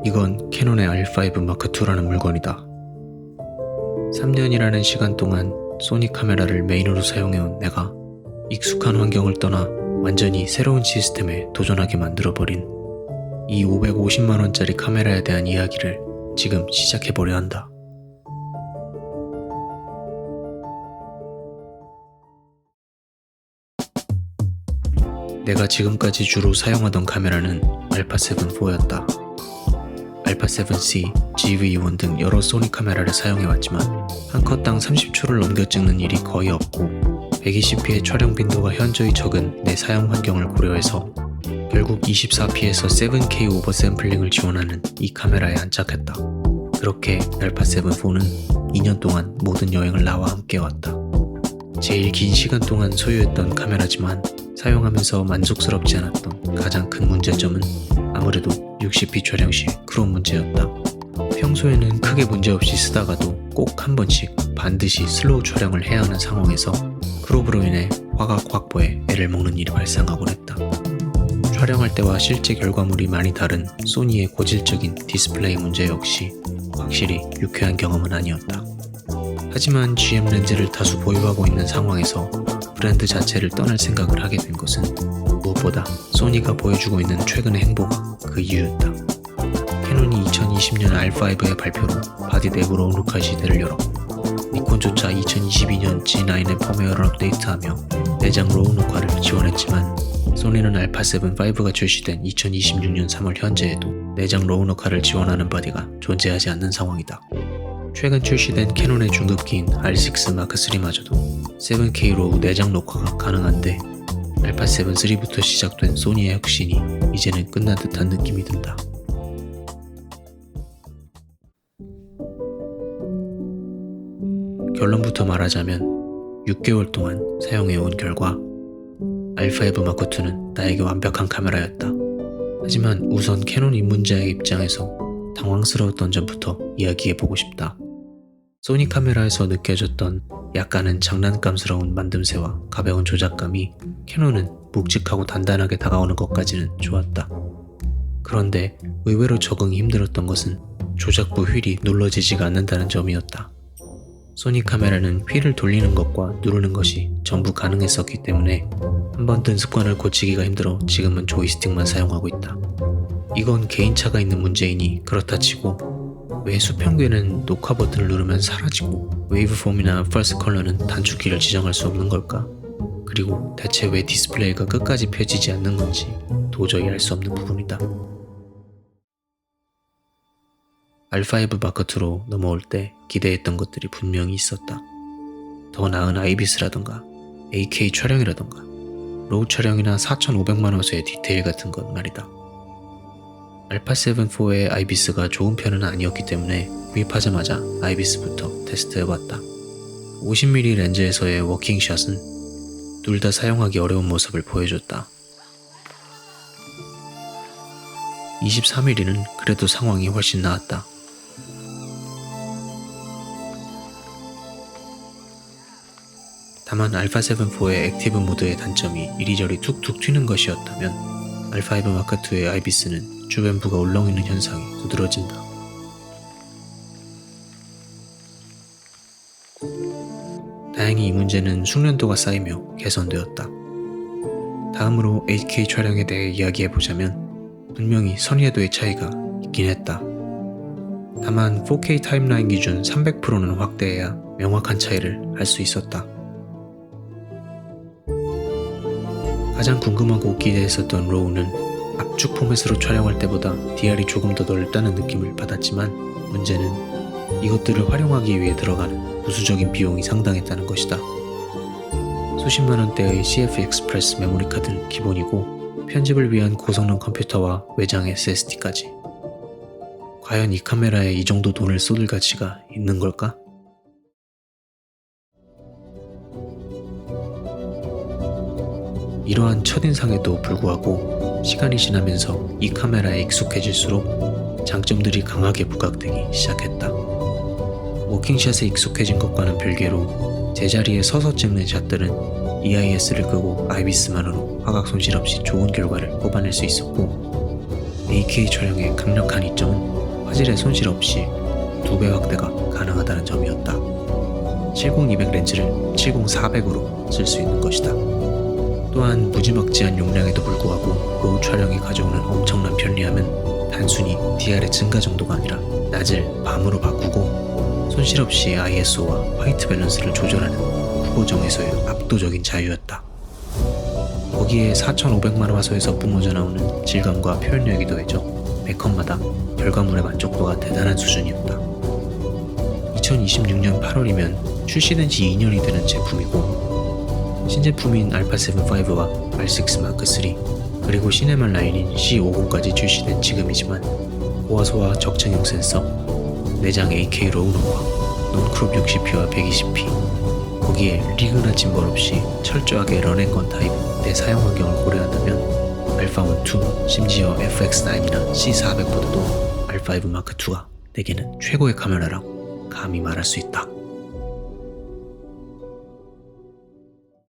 이건 캐논의 R5 마크2라는 물건이다. 3년이라는 시간 동안 소니 카메라를 메인으로 사용해온 내가 익숙한 환경을 떠나 완전히 새로운 시스템에 도전하게 만들어버린 이 550만원짜리 카메라에 대한 이야기를 지금 시작해보려 한다. 내가 지금까지 주로 사용하던 카메라는 알파7 4였다. 알파7C, GV1 등 여러 소니 카메라를 사용해왔지만 한 컷당 30초를 넘겨 찍는 일이 거의 없고 120p의 촬영 빈도가 현저히 적은 내 사용 환경을 고려해서 결국 24p에서 7K 오버샘플링을 지원하는 이 카메라에 안착했다. 그렇게 알파7 4는 2년 동안 모든 여행을 나와 함께왔다. 제일 긴 시간 동안 소유했던 카메라지만 사용하면서 만족스럽지 않았던 가장 큰 문제점은 아무래도 60p 촬영 시 크롭 문제였다. 평소에는 크게 문제없이 쓰다가도 꼭 한 번씩 반드시 슬로우 촬영을 해야 하는 상황에서 크롭으로 인해 화각 확보에 애를 먹는 일이 발생하곤 했다. 촬영할 때와 실제 결과물이 많이 다른 소니의 고질적인 디스플레이 문제 역시 확실히 유쾌한 경험은 아니었다. 하지만 GM 렌즈를 다수 보유하고 있는 상황에서 브랜드 자체를 떠날 생각을 하게 된 것은 무엇보다 소니가 보여주고 있는 최근의 행보가 그 이유였다. 캐논이 2020년 R5의 발표로 바디 내부 로우 녹화 시대를 열었고 니콘조차 2022년 G9의 펌웨어를 업데이트하며 내장 로우 녹화를 지원했지만 소니는 알파7 5가 출시된 2026년 3월 현재에도 내장 로우 녹화를 지원하는 바디가 존재하지 않는 상황이다. 최근 출시된 캐논의 중급기인 R6 마크3마저도 7K 로우 내장 녹화가 가능한데 알파7 3부터 시작된 소니의 혁신이 이제는 끝난 듯한 느낌이 든다. 결론부터 말하자면 6개월 동안 사용해온 결과 R5 마크2는 나에게 완벽한 카메라였다. 하지만 우선 캐논 입문자의 입장에서 당황스러웠던 점부터 이야기해보고 싶다. 소니 카메라에서 느껴졌던 약간은 장난감스러운 만듦새와 가벼운 조작감이 캐논은 묵직하고 단단하게 다가오는 것까지는 좋았다. 그런데 의외로 적응이 힘들었던 것은 조작부 휠이 눌러지지가 않는다는 점이었다. 소니 카메라는 휠을 돌리는 것과 누르는 것이 전부 가능했었기 때문에 한번 든 습관을 고치기가 힘들어 지금은 조이스틱만 사용하고 있다. 이건 개인차가 있는 문제이니 그렇다 치고 왜 수평괴는 녹화 버튼을 누르면 사라지고 웨이브폼이나 펄스 컬러는 단축키를 지정할 수 없는 걸까? 그리고 대체 왜 디스플레이가 끝까지 펴지지 않는 건지 도저히 알 수 없는 부분이다. R5 마크2로 넘어올 때 기대했던 것들이 분명히 있었다. 더 나은 아이비스라던가 8K 촬영이라던가 로우 촬영이나 4500만화소의 디테일 같은 것 말이다. 알파7 4의 아이비스가 좋은 편은 아니었기 때문에 구입하자마자 아이비스부터 테스트해봤다. 50mm 렌즈에서의 워킹샷은 둘 다 사용하기 어려운 모습을 보여줬다. 24mm는 그래도 상황이 훨씬 나았다. 다만 알파7 4의 액티브 모드의 단점이 이리저리 툭툭 튀는 것이었다면 R5 마크2의 아이비스는 주변부가 울렁이는 현상이 두드러진다. 다행히 이 문제는 숙련도가 쌓이며 개선되었다. 다음으로 8K 촬영에 대해 이야기해보자면 분명히 선의도의 차이가 있긴 했다. 다만 4K 타임라인 기준 300%는 확대해야 명확한 차이를 알 수 있었다. 가장 궁금하고 기대했었던 로우는 압축 포맷으로 촬영할 때보다 DR이 조금 더 넓다는 느낌을 받았지만 문제는 이것들을 활용하기 위해 들어가는 부수적인 비용이 상당했다는 것이다. 수십만원대의 CF 익스프레스 메모리 카드는 기본이고 편집을 위한 고성능 컴퓨터와 외장 SSD까지. 과연 이 카메라에 이 정도 돈을 쏟을 가치가 있는 걸까? 이러한 첫인상에도 불구하고 시간이 지나면서 이 카메라에 익숙해질수록 장점들이 강하게 부각되기 시작했다. 워킹샷에 익숙해진 것과는 별개로 제자리에 서서 찍는 샷들은 EIS를 끄고 아이비스만으로 화각 손실 없이 좋은 결과를 뽑아낼 수 있었고 AK 촬영의 강력한 이점은 화질의 손실 없이 2배 확대가 가능하다는 점이었다. 70-200 렌즈를 70-400으로 쓸 수 있는 것이다. 또한 무지막지한 용량에도 불구하고 로우 촬영이 가져오는 엄청난 편리함은 단순히 DR의 증가 정도가 아니라 낮을 밤으로 바꾸고 손실 없이 ISO와 화이트 밸런스를 조절하는 후보정에서의 압도적인 자유였다. 거기에 4500만 화소에서 뿜어져 나오는 질감과 표현력이 더해져 매컷마다 결과물의 만족도가 대단한 수준이었다. 2026년 8월이면 출시된 지 2년이 되는 제품이고 신제품인 알파7-5와 R6 마크 3 그리고 시네마 라인인 C50까지 출시된 지금이지만 고화소와 적층형 센서, 내장 AK 로우너와 논크롭 60p와 120p 거기에 리그나 짐벌 없이 철저하게 런앤건 타입 내 사용 환경을 고려한다면 알파1-2 심지어 FX9이나 C400보다도 R5 마크2가 내게는 최고의 카메라라고 감히 말할 수 있다.